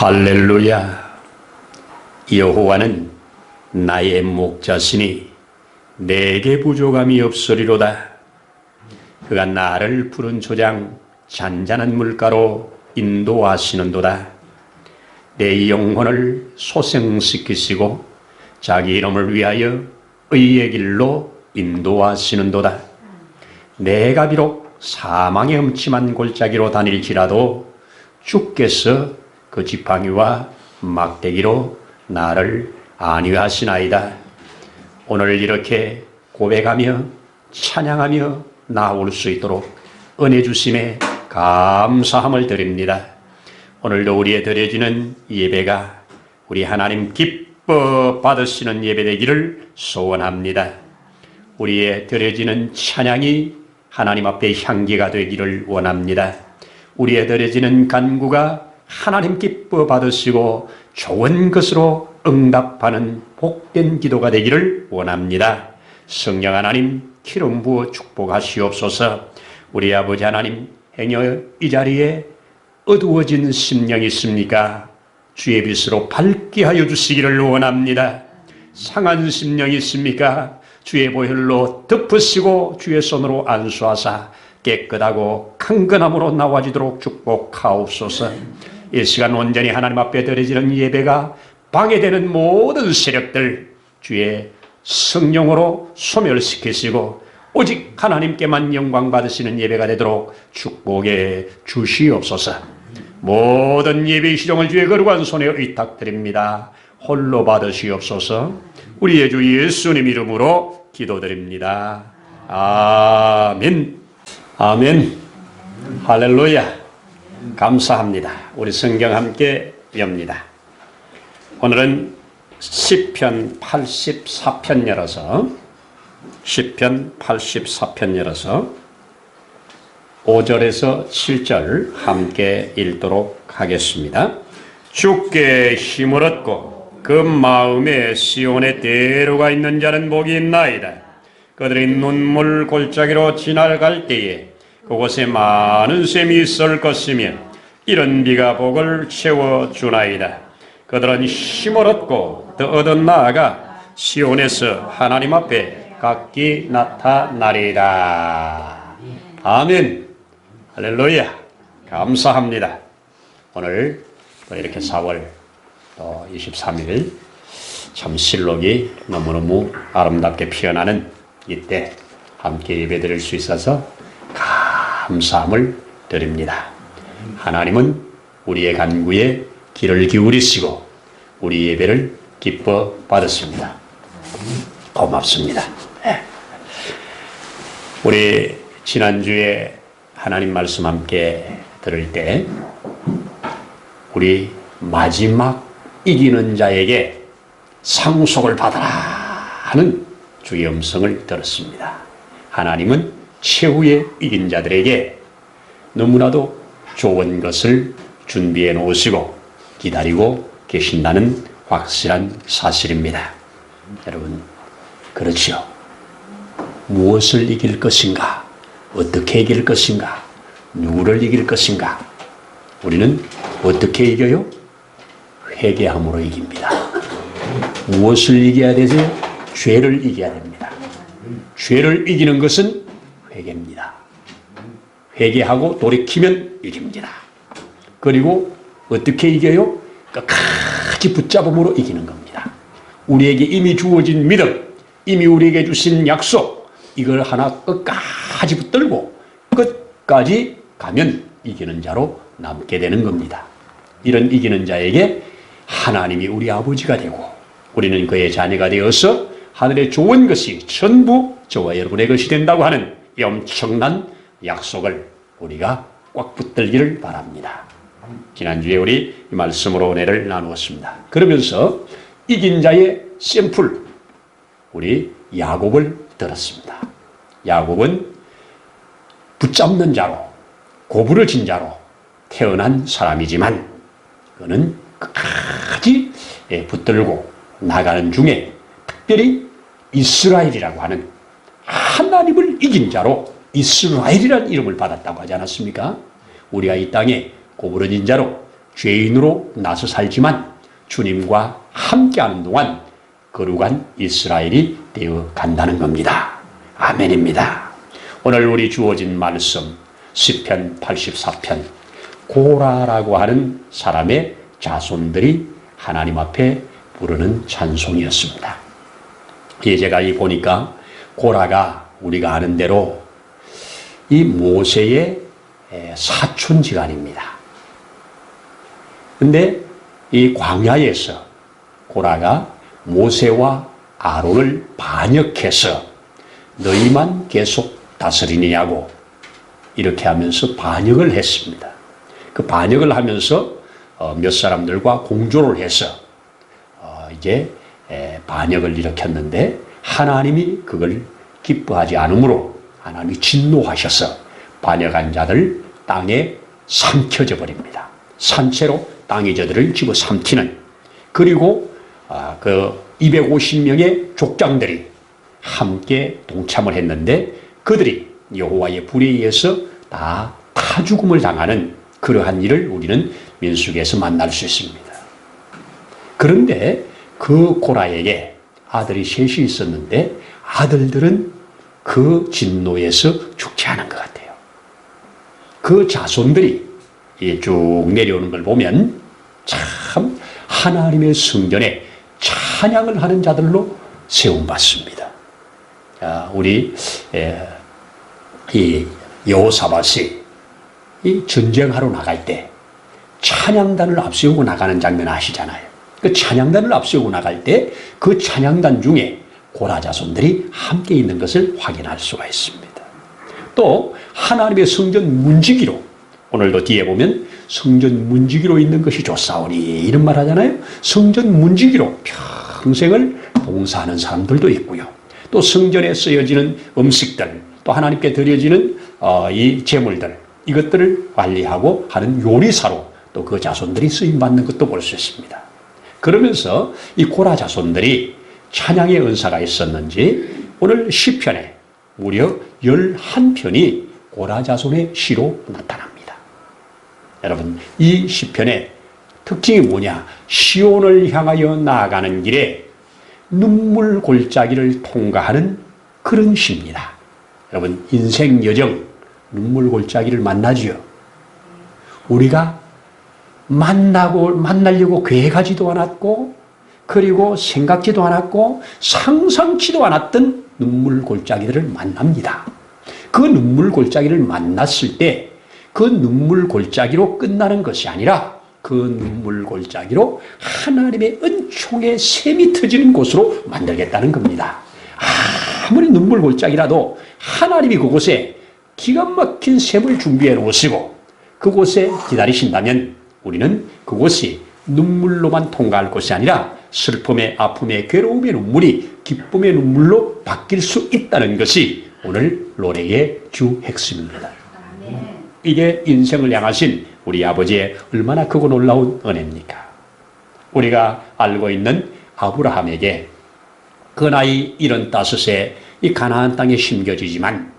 할렐루야. 여호와는 나의 목자시니 내게 부족함이 없으리로다. 그가 나를 푸른 초장 잔잔한 물가로 인도하시는도다. 내 영혼을 소생시키시고 자기 이름을 위하여 의의 길로 인도하시는도다. 내가 비록 사망의 음침한 골짜기로 다닐지라도 주께서 그 지팡이와 막대기로 나를 안위하시나이다. 오늘 이렇게 고백하며 찬양하며 나올 수 있도록 은혜 주심에 감사함을 드립니다. 오늘도 우리의 드려지는 예배가 우리 하나님 기뻐 받으시는 예배 되기를 소원합니다. 우리의 드려지는 찬양이 하나님 앞에 향기가 되기를 원합니다. 우리의 드려지는 간구가 하나님 기뻐 받으시고 좋은 것으로 응답하는 복된 기도가 되기를 원합니다. 성령 하나님 기름 부어 축복하시옵소서. 우리 아버지 하나님, 행여 이 자리에 어두워진 심령이 있습니까? 주의 빛으로 밝게 하여 주시기를 원합니다. 상한 심령이 있습니까? 주의 보혈로 덮으시고 주의 손으로 안수하사 깨끗하고 강건함으로 나와지도록 축복하옵소서. 이 시간 온전히 하나님 앞에 드려지는 예배가 방해되는 모든 세력들 주의 성령으로 소멸시키시고 오직 하나님께만 영광 받으시는 예배가 되도록 축복해 주시옵소서. 모든 예배의 시종을 주의 거룩한 손에 의탁드립니다. 홀로 받으시옵소서. 우리의 주 예수님 이름으로 기도드립니다. 아멘. 아멘. 할렐루야. 감사합니다. 우리 성경 함께 엽니다. 오늘은 시편 84편 열어서 시편 84편 열어서 5절에서 7절 함께 읽도록 하겠습니다. 주께 힘을 얻고 그 마음에 시온의 대로가 있는 자는 복이 있나이다. 그들이 눈물 골짜기로 지나갈 때에 그곳에 많은 샘이 있을 것이며 이런 비가 복을 채워주나이다. 그들은 힘을 얻고 더 얻어 나아가 시온에서 하나님 앞에 각기 나타나리라. 아멘. 할렐루야. 감사합니다. 오늘 또 이렇게 4월 23일 참 실록이 너무너무 아름답게 피어나는 이때 함께 예배드릴 수 있어서 감사함을 드립니다. 하나님은 우리의 간구에 귀를 기울이시고 우리 예배를 기뻐 받으십니다. 고맙습니다. 우리 지난주에 하나님 말씀 함께 들을 때 우리 마지막 이기는 자에게 상속을 받아라 하는 주의 음성을 들었습니다. 하나님은 최후의 이긴 자들에게 너무나도 좋은 것을 준비해 놓으시고 기다리고 계신다는 확실한 사실입니다. 여러분, 그렇죠? 무엇을 이길 것인가? 어떻게 이길 것인가? 누구를 이길 것인가? 우리는 어떻게 이겨요? 회개함으로 이깁니다. 무엇을 이겨야 되세요? 죄를 이겨야 됩니다. 죄를 이기는 것은 회개입니다. 회개하고 돌이키면 이깁니다. 그리고 어떻게 이겨요? 끝까지 붙잡음으로 이기는 겁니다. 우리에게 이미 주어진 믿음, 이미 우리에게 주신 약속, 이걸 하나 끝까지 붙들고 끝까지 가면 이기는 자로 남게 되는 겁니다. 이런 이기는 자에게 하나님이 우리 아버지가 되고 우리는 그의 자녀가 되어서 하늘의 좋은 것이 전부 저와 여러분의 것이 된다고 하는 이 엄청난 약속을 우리가 꽉 붙들기를 바랍니다. 지난주에 우리 이 말씀으로 은혜를 나누었습니다. 그러면서 이긴 자의 샘플, 우리 야곱을 들었습니다. 야곱은 붙잡는 자로, 고부러진 자로 태어난 사람이지만 그는 끝까지 붙들고 나가는 중에 특별히 이스라엘이라고 하는 하나님을 이긴 자로 이스라엘이라는 이름을 받았다고 하지 않았습니까? 우리가 이 땅에 고부러진 자로 죄인으로 나서 살지만 주님과 함께하는 동안 거룩한 이스라엘이 되어 간다는 겁니다. 아멘입니다. 오늘 우리 주어진 말씀 시편 84편 고라라고 하는 사람의 자손들이 하나님 앞에 부르는 찬송이었습니다. 제가 보니까 고라가 우리가 아는 대로 이 모세의 사촌지간입니다. 근데 이 광야에서 고라가 모세와 아론을 반역해서 너희만 계속 다스리느냐고 이렇게 하면서 반역을 했습니다. 그 반역을 하면서 몇 사람들과 공조를 해서 이제 반역을 일으켰는데 하나님이 그걸 기뻐하지 않으므로 하나님이 진노하셔서 반역한 자들 땅에 삼켜져 버립니다. 산채로 땅이 저들을 집어삼키는, 그리고 그 250명의 족장들이 함께 동참을 했는데 그들이 여호와의 불에 의해서 다 타죽음을 당하는 그러한 일을 우리는 민수기에서 만날 수 있습니다. 그런데 그 고라에게 아들이 셋이 있었는데 아들들은 그 진노에서 죽지 않은 것 같아요. 그 자손들이 쭉 내려오는 걸 보면 참 하나님의 성전에 찬양을 하는 자들로 세움받습니다. 우리 이 여호사밧이 이 전쟁하러 나갈 때 찬양단을 앞세우고 나가는 장면 아시잖아요. 그 찬양단을 앞세우고 나갈 때 그 찬양단 중에 고라 자손들이 함께 있는 것을 확인할 수가 있습니다. 또 하나님의 성전 문지기로, 오늘도 뒤에 보면 성전 문지기로 있는 것이 좋사오니 이런 말 하잖아요. 성전 문지기로 평생을 봉사하는 사람들도 있고요. 또 성전에 쓰여지는 음식들, 또 하나님께 드려지는 이 제물들, 이것들을 관리하고 하는 요리사로 또 그 자손들이 쓰임받는 것도 볼 수 있습니다. 그러면서 이 고라 자손들이 찬양의 은사가 있었는지 오늘 시편에 무려 11편이 고라 자손의 시로 나타납니다. 여러분, 이 시편의 특징이 뭐냐? 시온을 향하여 나아가는 길에 눈물 골짜기를 통과하는 그런 시입니다. 여러분, 인생 여정 눈물 골짜기를 만나지요. 우리가 만나려고 계획하지도 않았고, 그리고 생각지도 않았고, 상상치도 않았던 눈물 골짜기들을 만납니다. 그 눈물 골짜기를 만났을 때 그 눈물 골짜기로 끝나는 것이 아니라 그 눈물 골짜기로 하나님의 은총의 샘이 터지는 곳으로 만들겠다는 겁니다. 아무리 눈물 골짜기라도 하나님이 그곳에 기가 막힌 샘을 준비해 놓으시고 그곳에 기다리신다면 우리는 그곳이 눈물로만 통과할 것이 아니라 슬픔의, 아픔의, 괴로움의 눈물이 기쁨의 눈물로 바뀔 수 있다는 것이 오늘 노래의 주 핵심입니다. 이게 인생을 향하신 우리 아버지의 얼마나 크고 놀라운 은혜입니까? 우리가 알고 있는 아브라함에게 그 나이 75세 이 가나안 땅에 심겨지지만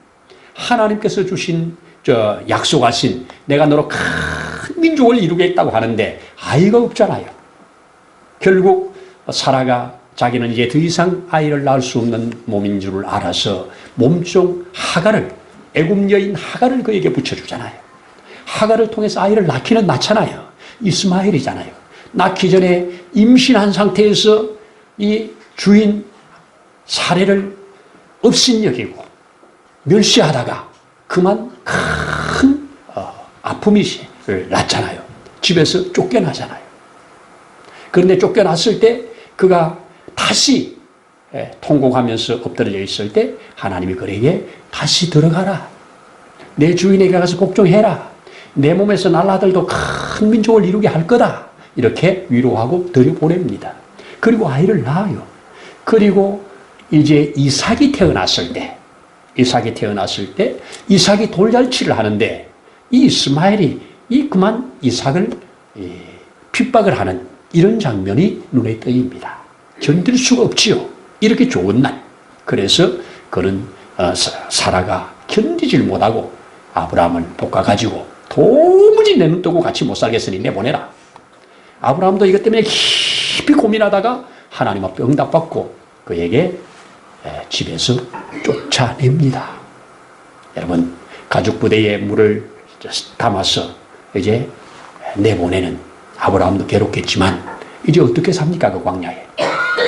하나님께서 주신 약속하신 내가 너로 큰 민족을 이루겠다고 하는데 아이가 없잖아요. 결국 사라가 자기는 이제 더 이상 아이를 낳을 수 없는 몸인 줄을 알아서 몸종 하갈을, 애굽 여인 하갈을 그에게 붙여주잖아요. 하갈을 통해서 아이를 낳잖아요. 이스마엘이잖아요. 낳기 전에 임신한 상태에서 이 주인 사례를 업신여기고 멸시하다가 그만 큰 아픔이 났잖아요. 집에서 쫓겨나잖아요. 그런데 쫓겨났을 때 그가 다시 통곡하면서 엎드려 있을 때 하나님이 그에게 다시 들어가라. 내 주인에게 가서 복종해라. 내 몸에서 날 아들도 큰 민족을 이루게 할 거다. 이렇게 위로하고 들여보냅니다. 그리고 아이를 낳아요. 그리고 이제 이삭이 태어났을 때 이삭이 돌잔치를 하는데 이 이스마엘이 그만 이삭을 핍박을 하는 이런 장면이 눈에 띄입니다. 견딜 수가 없지요. 이렇게 좋은 날. 그래서 그는 사라가 견디질 못하고 아브라함을 볶아가지고 도무지 내 눈 뜨고 같이 못 살겠으니 내보내라. 아브라함도 이것 때문에 깊이 고민하다가 하나님 앞에 응답받고 그에게 집에서 쫓아냅니다. 여러분, 가죽 부대에 물을 담아서 이제 내보내는 아브라함도 괴롭겠지만 이제 어떻게 삽니까? 그 광야에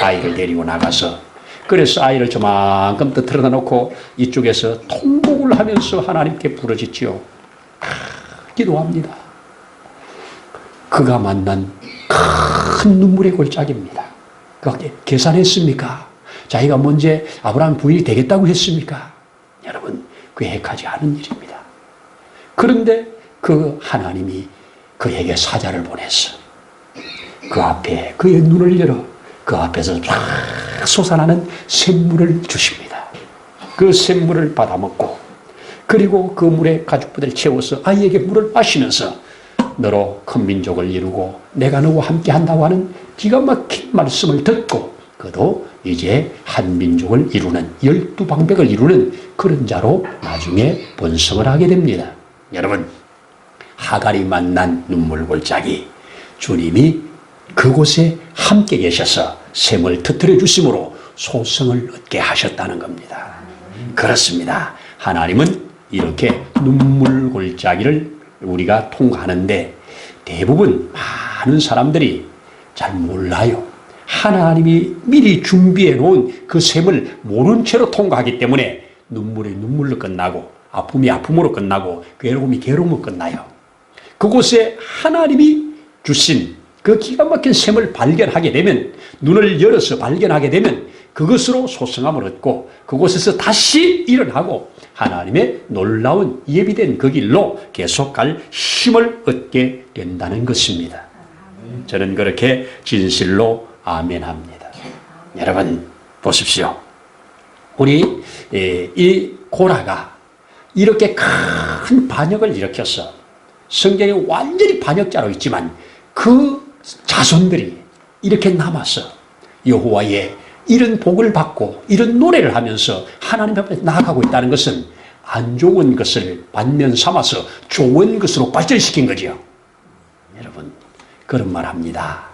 아이를 데리고 나가서, 그래서 아이를 저만큼 터뜨려 놓고 이쪽에서 통곡을 하면서 하나님께 부르짖지요. 기도합니다. 그가 만난 큰 눈물의 골짜기입니다. 그가 계산했습니까? 자기가 먼저 아브라함 부인이 되겠다고 했습니까? 여러분, 계획하지 않은 일입니다. 그런데 그 하나님이 그에게 사자를 보내서 그 앞에 그의 눈을 열어 그 앞에서 쫙 솟아나는 샘물을 주십니다. 그 샘물을 받아먹고, 그리고 그 물에 가죽부대를 채워서 아이에게 물을 마시면서 너로 큰 민족을 이루고 내가 너와 함께 한다고 하는 기가 막힌 말씀을 듣고 그도 이제 한 민족을 이루는, 12방백을 이루는 그런 자로 나중에 번성을 하게 됩니다. 여러분, 하갈이 만난 눈물 골짜기, 주님이 그곳에 함께 계셔서 샘을 터뜨려 주심으로 소성을 얻게 하셨다는 겁니다. 그렇습니다. 하나님은 이렇게 눈물 골짜기를 우리가 통과하는데 대부분 많은 사람들이 잘 몰라요. 하나님이 미리 준비해 놓은 그 샘을 모른 채로 통과하기 때문에 눈물이 눈물로 끝나고 아픔이 아픔으로 끝나고 괴로움이 괴로움으로 끝나요. 그곳에 하나님이 주신 그 기가 막힌 샘을 발견하게 되면, 눈을 열어서 발견하게 되면 그것으로 소성함을 얻고 그곳에서 다시 일어나고 하나님의 놀라운 예비된 그 길로 계속 갈 힘을 얻게 된다는 것입니다. 저는 그렇게 진실로 아멘합니다. 여러분 보십시오. 우리 이 고라가 이렇게 큰 반역을 일으켜서 성경에 완전히 반역자로 있지만 그 자손들이 이렇게 남아서 여호와의 이런 복을 받고 이런 노래를 하면서 하나님 앞에 나아가고 있다는 것은 안 좋은 것을 반면 삼아서 좋은 것으로 발전시킨 거죠. 여러분, 그런 말 합니다.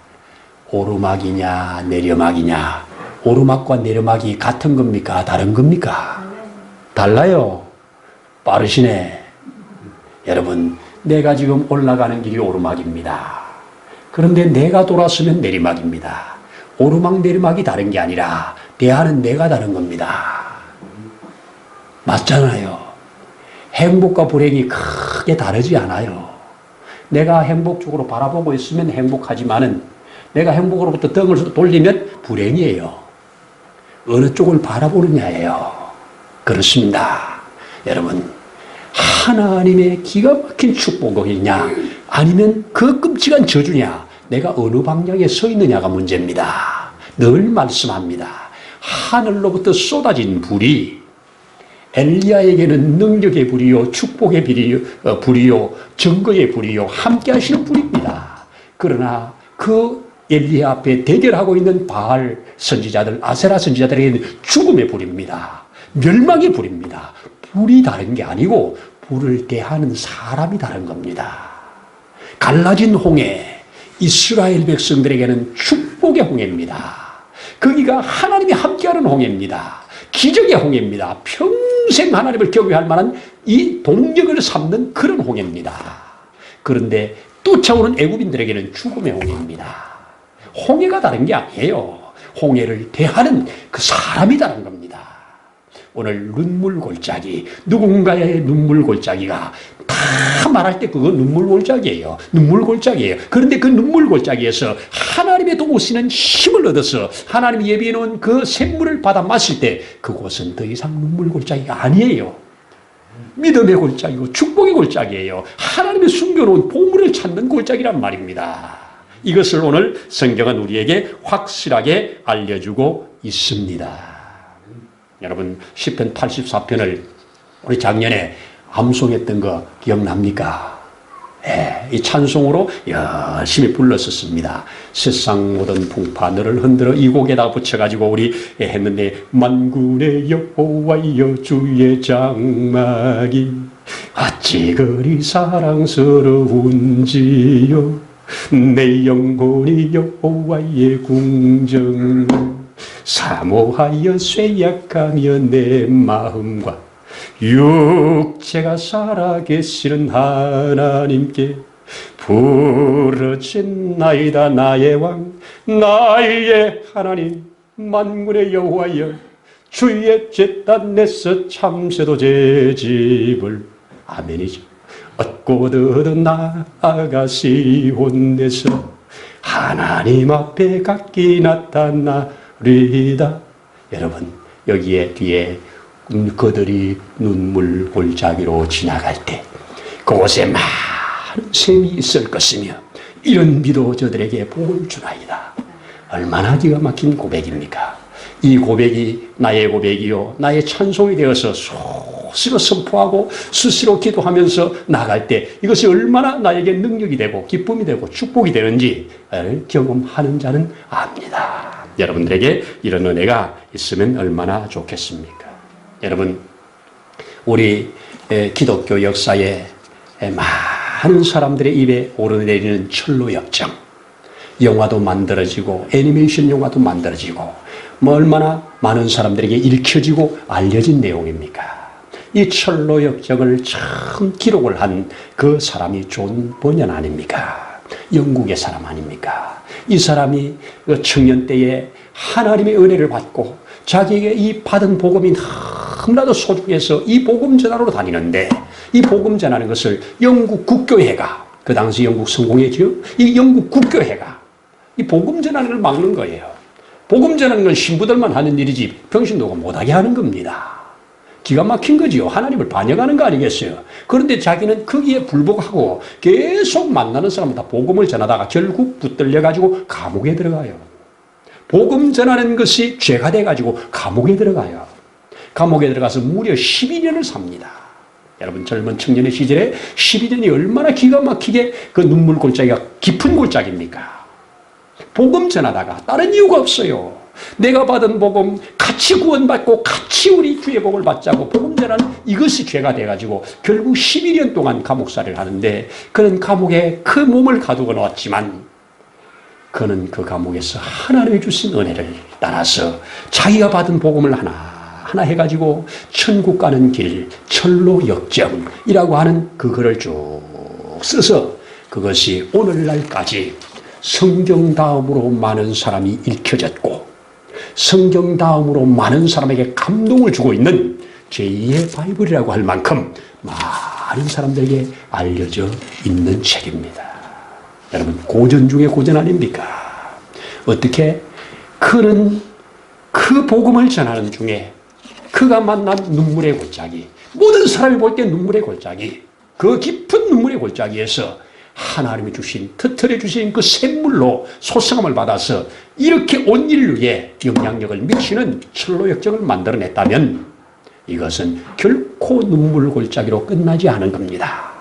오르막이냐 내리막이냐, 오르막과 내리막이 같은 겁니까? 다른 겁니까? 달라요. 빠르시네. 여러분, 내가 지금 올라가는 길이 오르막입니다. 그런데 내가 돌아서면 내리막입니다. 오르막 내리막이 다른 게 아니라 대하는 내가 다른 겁니다. 맞잖아요. 행복과 불행이 크게 다르지 않아요. 내가 행복 쪽으로 바라보고 있으면 행복하지만은 내가 행복으로부터 등을 돌리면 불행이에요. 어느 쪽을 바라보느냐예요. 그렇습니다. 여러분, 하나님의 기가 막힌 축복이냐 아니면 그 끔찍한 저주냐, 내가 어느 방향에 서 있느냐가 문제입니다. 늘 말씀합니다. 하늘로부터 쏟아진 불이 엘리야에게는 능력의 불이요, 축복의 불이요, 증거의 불이요, 함께 하시는 불입니다. 그러나 그 엘리야 앞에 대결하고 있는 바알 선지자들, 아세라 선지자들에게는 죽음의 불입니다. 멸망의 불입니다. 불이 다른 게 아니고 불을 대하는 사람이 다른 겁니다. 갈라진 홍해, 이스라엘 백성들에게는 축복의 홍해입니다. 거기가 하나님이 함께하는 홍해입니다. 기적의 홍해입니다. 평생 하나님을 경외할 만한 이 동력을 삼는 그런 홍해입니다. 그런데 쫓아오는 애굽인들에게는 죽음의 홍해입니다. 홍해가 다른 게 아니에요. 홍해를 대하는 그 사람이 다른 겁니다. 오늘 눈물 골짜기, 누군가의 눈물 골짜기가 다 말할 때 그거 눈물 골짜기예요. 눈물 골짜기예요. 그런데 그 눈물 골짜기에서 하나님의 도우시는 힘을 얻어서 하나님이 예비해 놓은 그 샘물을 받아 마실 때 그곳은 더 이상 눈물 골짜기가 아니에요. 믿음의 골짜기고 축복의 골짜기예요. 하나님이 숨겨놓은 보물을 찾는 골짜기란 말입니다. 이것을 오늘 성경은 우리에게 확실하게 알려주고 있습니다. 여러분, 시편 84편을 우리 작년에 암송했던 거 기억납니까? 이 찬송으로 열심히 불렀었습니다. 세상 모든 풍파 너를 흔들어, 이 곡에다 붙여가지고 우리 했는데, 만군의 여호와여 주의 장막이 어찌 그리 사랑스러운지요, 내 영혼이 여호와의 궁정을 사모하여 쇠약하며 내 마음과 육체가 살아계시는 하나님께 부르짖나이다. 나의 왕 나의 하나님 만군의 여호와여, 주의 제단에서 참새도 제 집을 아멘이죠. 얻고 얻어 나아가시온데서 하나님 앞에 각기 나타나리다. 여러분, 여기에 뒤에 그들이 눈물 골짜기로 지나갈 때 그곳에 많은 샘이 있을 것이며 이런 비도 저들에게 복을 주나이다. 얼마나 기가 막힌 고백입니까? 이 고백이 나의 고백이요 나의 찬송이 되어서 수시로 선포하고 수시로 기도하면서 나갈 때 이것이 얼마나 나에게 능력이 되고 기쁨이 되고 축복이 되는지 경험하는 자는 압니다. 여러분들에게 이런 은혜가 있으면 얼마나 좋겠습니까? 여러분, 우리 기독교 역사에 많은 사람들의 입에 오르내리는 철로 역정, 영화도 만들어지고 애니메이션 영화도 만들어지고 얼마나 많은 사람들에게 읽혀지고 알려진 내용입니까? 이 철로 역정을 처음 기록을 한 그 사람이 존 버년 아닙니까? 영국의 사람 아닙니까? 이 사람이 청년 때에 하나님의 은혜를 받고 자기에게 이 받은 복음이 너무나도 소중해서 이 복음 전하러 다니는데, 이 복음 전하는 것을 영국 국교회가, 그 당시 영국 성공회죠, 이 영국 국교회가 이 복음 전하는 걸 막는 거예요. 복음 전하는 건 신부들만 하는 일이지 병신도가 못하게 하는 겁니다. 기가 막힌 거지요. 하나님을 반역하는 거 아니겠어요? 그런데 자기는 거기에 불복하고 계속 만나는 사람마다 복음을 전하다가 결국 붙들려가지고 감옥에 들어가요. 복음 전하는 것이 죄가 돼가지고 감옥에 들어가요. 감옥에 들어가서 무려 12년을 삽니다. 여러분, 젊은 청년의 시절에 12년이 얼마나 기가 막히게 그 눈물 골짜기가 깊은 골짜기입니까? 복음 전하다가 다른 이유가 없어요. 내가 받은 복음 같이 구원받고 같이 우리 주의 복을 받자고 복음 전하는 이것이 죄가 돼가지고 결국 12년 동안 감옥살이를 하는데, 그는 감옥에 그 몸을 가두고 놓았지만 그는 그 감옥에서 하나님이 주신 은혜를 따라서 자기가 받은 복음을 하나 해가지고 천국 가는 길, 철로 역정이라고 하는 그 글을 쭉 써서 그것이 오늘날까지 성경 다음으로 많은 사람이 읽혀졌고 성경 다음으로 많은 사람에게 감동을 주고 있는 제2의 바이블이라고 할 만큼 많은 사람들에게 알려져 있는 책입니다. 여러분, 고전 중에 고전 아닙니까? 어떻게 그는 그 복음을 전하는 중에 그가 만난 눈물의 골짜기, 모든 사람이 볼 때 눈물의 골짜기, 그 깊은 눈물의 골짜기에서 하나님이 주신, 터뜨려 주신 그 샘물로 소성함을 받아서 이렇게 온 인류에 영향력을 미치는 철로 역정을 만들어냈다면 이것은 결코 눈물 골짜기로 끝나지 않은 겁니다.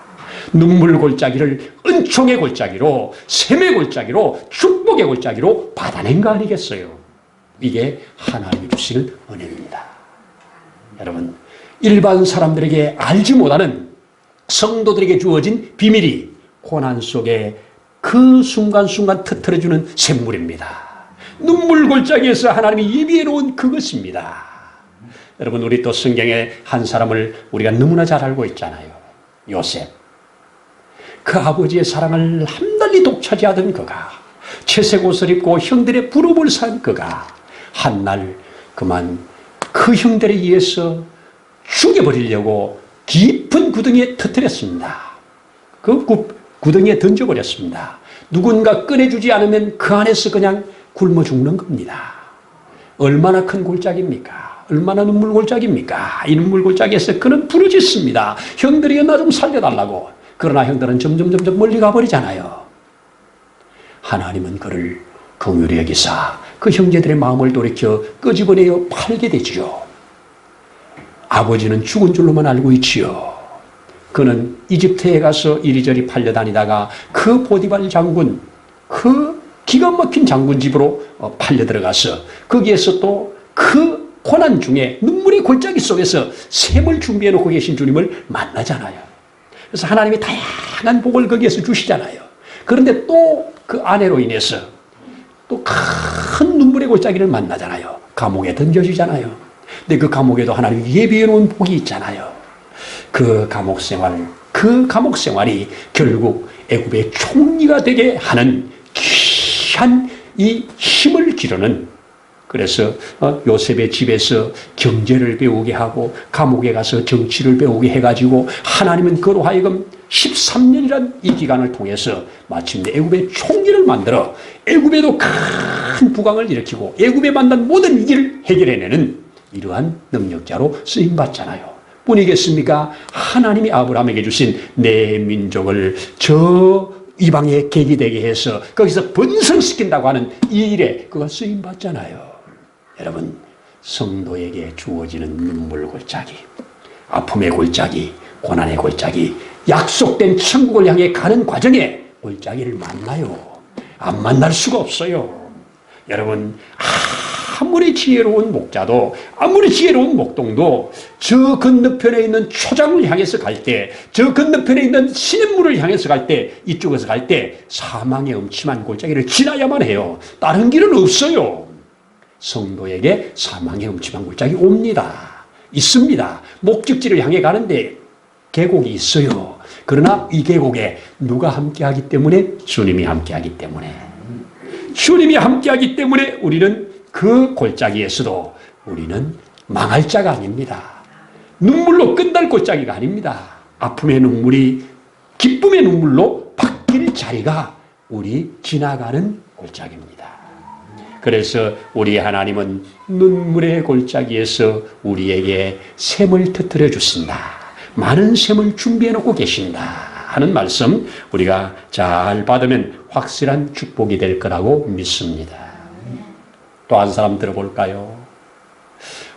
눈물 골짜기를 은총의 골짜기로, 샘의 골짜기로, 축복의 골짜기로 받아낸 거 아니겠어요? 이게 하나님이 주시는 은혜입니다. 여러분, 일반 사람들에게 알지 못하는 성도들에게 주어진 비밀이 고난 속에 그 순간순간 터뜨려주는 샘물입니다. 눈물 골짜기에서 하나님이 예비해 놓은 그것입니다. 여러분, 우리 또 성경의 한 사람을 우리가 너무나 잘 알고 있잖아요. 요셉. 그 아버지의 사랑을 함달리 독차지하던 그가, 채색 옷을 입고 형들의 부름을 산 그가 한날 그만 그 형들에 의해서 죽여버리려고 깊은 구덩이에 터뜨렸습니다. 그 구덩이에 던져버렸습니다. 누군가 꺼내주지 않으면 그 안에서 그냥 굶어 죽는 겁니다. 얼마나 큰 골짜기입니까? 얼마나 눈물 골짜기입니까? 이 눈물 골짜기에서 그는 부르짖습니다. 형들이 나 좀 살려달라고. 그러나 형들은 점점 멀리 가버리잖아요. 하나님은 그를 긍휼히 여기사 그 형제들의 마음을 돌이켜 끄집어내어 팔게 되지요. 아버지는 죽은 줄로만 알고 있지요. 그는 이집트에 가서 이리저리 팔려다니다가 그 보디발 장군, 그 기가 막힌 장군 집으로 팔려 들어가서 거기에서 또 그 고난 중에 눈물의 골짜기 속에서 샘을 준비해 놓고 계신 주님을 만나잖아요. 그래서 하나님이 다양한 복을 거기에서 주시잖아요. 그런데 또 그 아내로 인해서 또 큰 눈물의 골짜기를 만나잖아요. 감옥에 던져지잖아요. 근데 그 감옥에도 하나님이 예비해 놓은 복이 있잖아요. 그 감옥 생활이 결국 애굽의 총리가 되게 하는 귀한 이 힘을 기르는, 그래서 요셉의 집에서 경제를 배우게 하고 감옥에 가서 정치를 배우게 해가지고 하나님은 그로 하여금 13년이란 이 기간을 통해서 마침내 애굽의 총리를 만들어 애굽에도 큰 부강을 일으키고 애굽에 만난 모든 위기를 해결해내는 이러한 능력자로 쓰임받잖아요. 뿐이겠습니까? 하나님이 아브라함에게 주신 내 민족을 저 이방의 객이 되게 해서 거기서 번성시킨다고 하는 이 일에 그가 쓰임받잖아요. 여러분, 성도에게 주어지는 눈물 골짜기, 아픔의 골짜기, 고난의 골짜기, 약속된 천국을 향해 가는 과정에 골짜기를 만나요. 안 만날 수가 없어요. 여러분, 아무리 지혜로운 목자도, 아무리 지혜로운 목동도 저 건너편에 있는 초장을 향해서 갈 때, 저 건너편에 있는 시냇물을 향해서 갈 때, 이쪽에서 갈 때 사망의 음침한 골짜기를 지나야만 해요. 다른 길은 없어요. 성도에게 사망의 음침한 골짜기 옵니다. 있습니다. 목적지를 향해 가는데 계곡이 있어요. 그러나 이 계곡에 누가 함께하기 때문에? 주님이 함께하기 때문에. 주님이 함께하기 때문에 우리는 그 골짜기에서도 우리는 망할 자가 아닙니다. 눈물로 끝날 골짜기가 아닙니다. 아픔의 눈물이 기쁨의 눈물로 바뀔 자리가 우리 지나가는 골짜기입니다. 그래서 우리 하나님은 눈물의 골짜기에서 우리에게 샘을 터뜨려 주신다. 많은 샘을 준비해 놓고 계신다 하는 말씀 우리가 잘 받으면 확실한 축복이 될 거라고 믿습니다. 또 한 사람 들어볼까요?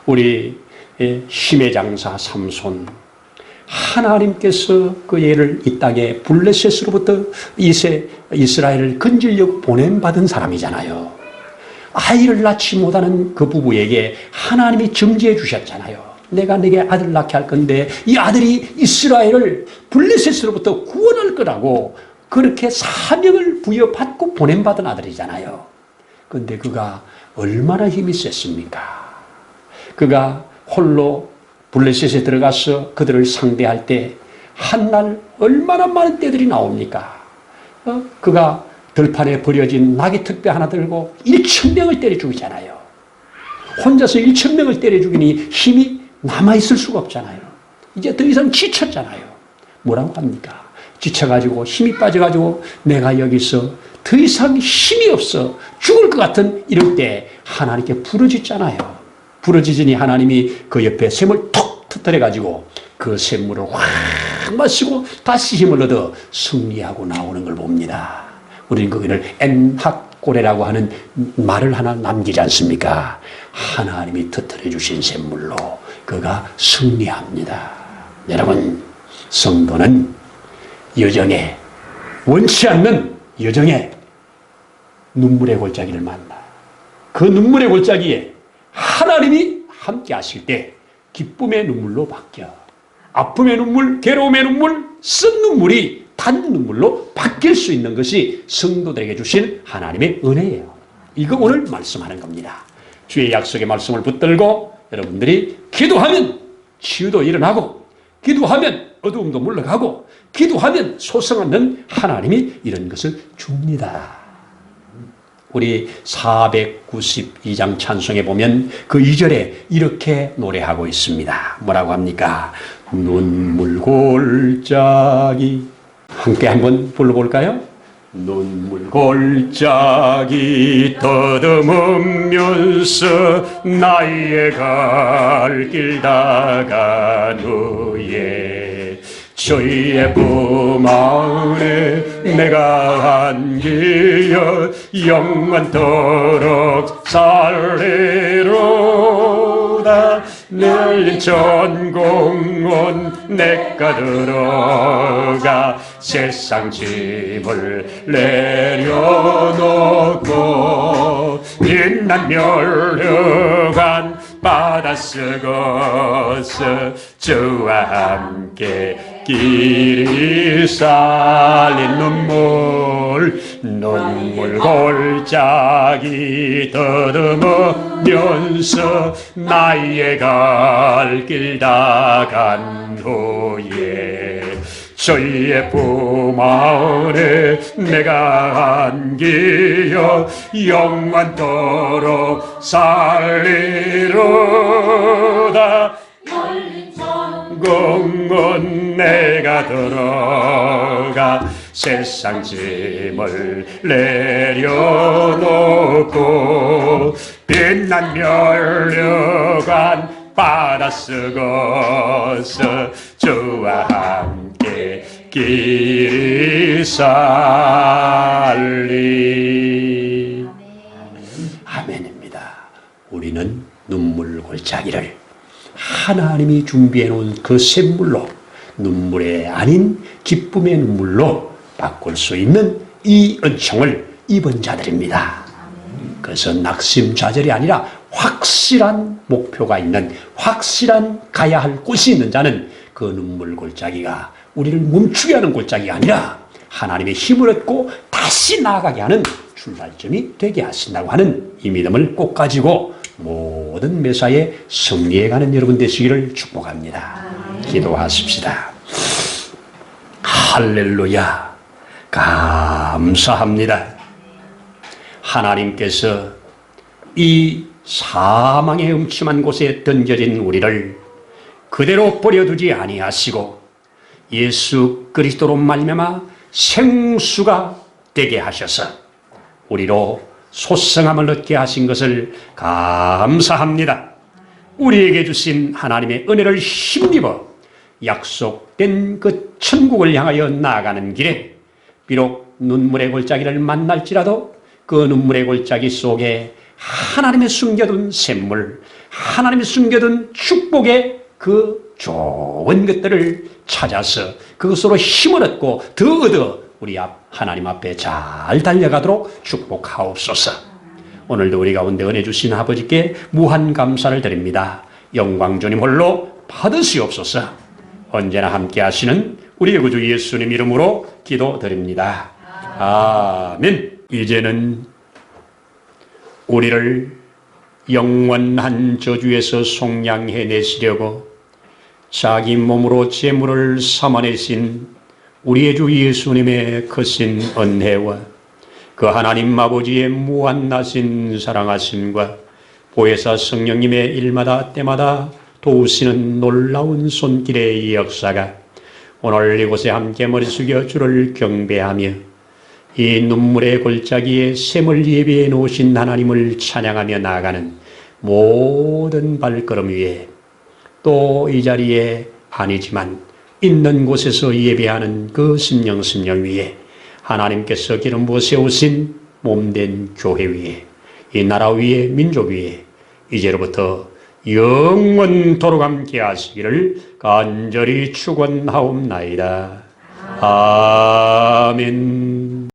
우리 힘의 장사 삼손, 하나님께서 그 얘를 이 땅에 블레셋으로부터 이스라엘을 건지려고 보냄받은 사람이잖아요. 아이를 낳지 못하는 그 부부에게 하나님이 정지해 주셨잖아요. 내가 네게 아들 낳게 할 건데 이 아들이 이스라엘을 블레셋으로부터 구원할 거라고 그렇게 사명을 부여받고 보냄받은 아들이잖아요. 그런데 그가 얼마나 힘이 셌습니까? 그가 홀로 블레셋에 들어가서 그들을 상대할 때 한날 얼마나 많은 떼들이 나옵니까? 그가 들판에 버려진 나귀 특배 하나 들고 1,000명을 때려 죽이잖아요. 혼자서 1,000명을 때려 죽이니 힘이 남아있을 수가 없잖아요. 이제 더 이상 지쳤잖아요. 뭐라고 합니까? 지쳐가지고 힘이 빠져가지고 내가 여기서 더 이상 힘이 없어 죽을 것 같은 이럴 때 하나님께 부르짖잖아요. 부르짖으니 하나님이 그 옆에 샘을 톡 터뜨려가지고 그 샘물을 확 마시고 다시 힘을 얻어 승리하고 나오는 걸 봅니다. 우리는 거기를 엔학고레라고 하는 말을 하나 남기지 않습니까? 하나님이 터뜨려 주신 샘물로 그가 승리합니다. 여러분, 성도는 여정에, 원치 않는 여정에 눈물의 골짜기를 만나. 그 눈물의 골짜기에 하나님이 함께 하실 때 기쁨의 눈물로 바뀌어. 아픔의 눈물, 괴로움의 눈물, 쓴 눈물이 단 눈물로 바뀔 수 있는 것이 성도들에게 주신 하나님의 은혜예요. 이거 오늘 말씀하는 겁니다. 주의 약속의 말씀을 붙들고 여러분들이 기도하면 치유도 일어나고, 기도하면 어두움도 물러가고, 기도하면 소성하는 하나님이 이런 것을 줍니다. 우리 492장 찬송에 보면 그 2절에 이렇게 노래하고 있습니다. 뭐라고 합니까? 눈물 골짜기. 함께 한번 불러볼까요? 눈물 골짜기 더듬으면서 나의 갈 길 다간 후에 주의 품 안에 내가 안기어 영원토록 살리로다. 늘 전공원 내가 들어가 세상 짐을 내려놓고 빛난 멸류관 받아 쓰고서 주와 함께 길이 살린 눈물 골짜기 더듬으면서 나의 갈 길 다 간 후에 저희의 품 아래 내가 안기어 영원토록 살리로다. 천국은 내가 들어가 세상 짐을 내려놓고 빛난 면류관 받아 쓰고서 주와 함께 길이 살리. 아멘입니다. 우리는 눈물 골짜기를 하나님이 준비해 놓은 그 샘물로, 눈물의 아닌 기쁨의 눈물로 바꿀 수 있는 이 은총을 입은 자들입니다. 그래서 낙심좌절이 아니라 확실한 목표가 있는, 확실한 가야 할 곳이 있는 자는 그 눈물 골짜기가 우리를 멈추게 하는 골짜기가 아니라 하나님의 힘을 얻고 다시 나아가게 하는 출발점이 되게 하신다고 하는 이 믿음을 꼭 가지고 모든 매사에 승리해가는 여러분 되시기를 축복합니다. 기도하십시다. 할렐루야, 감사합니다. 하나님께서 이 사망의 음침한 곳에 던져진 우리를 그대로 버려두지 아니하시고 예수 그리스도로 말미암아 생수가 되게 하셔서 우리로 소성함을 얻게 하신 것을 감사합니다. 우리에게 주신 하나님의 은혜를 힘입어 약속된 그 천국을 향하여 나아가는 길에 비록 눈물의 골짜기를 만날지라도 그 눈물의 골짜기 속에 하나님의 숨겨둔 샘물, 하나님의 숨겨둔 축복의 그 좋은 것들을 찾아서 그것으로 힘을 얻고 더 얻어 우리 하나님 앞에 잘 달려가도록 축복하옵소서. 오늘도 우리 가운데 은혜 주신 아버지께 무한 감사를 드립니다. 영광 주님 홀로 받으시옵소서. 언제나 함께 하시는 우리의 구주 예수님 이름으로 기도드립니다. 아멘. 이제는 우리를 영원한 저주에서 속량해내시려고 자기 몸으로 제물을 삼아내신 우리의 주 예수님의 크신 은혜와 그 하나님 아버지의 무한하신 사랑하심과 보혜사 성령님의 일마다 때마다 도우시는 놀라운 손길의 역사가 오늘 이곳에 함께 머리 숙여 주를 경배하며 이 눈물의 골짜기에 샘을 예비해 놓으신 하나님을 찬양하며 나아가는 모든 발걸음 위에 또 이 자리에 아니지만 있는 곳에서 예배하는 그 심령 위에 하나님께서 기름 부어 세우신 몸된 교회 위에 이 나라 위에 민족 위에 이제로부터 영원토록 함께 하시기를 간절히 축원하옵나이다. 아멘.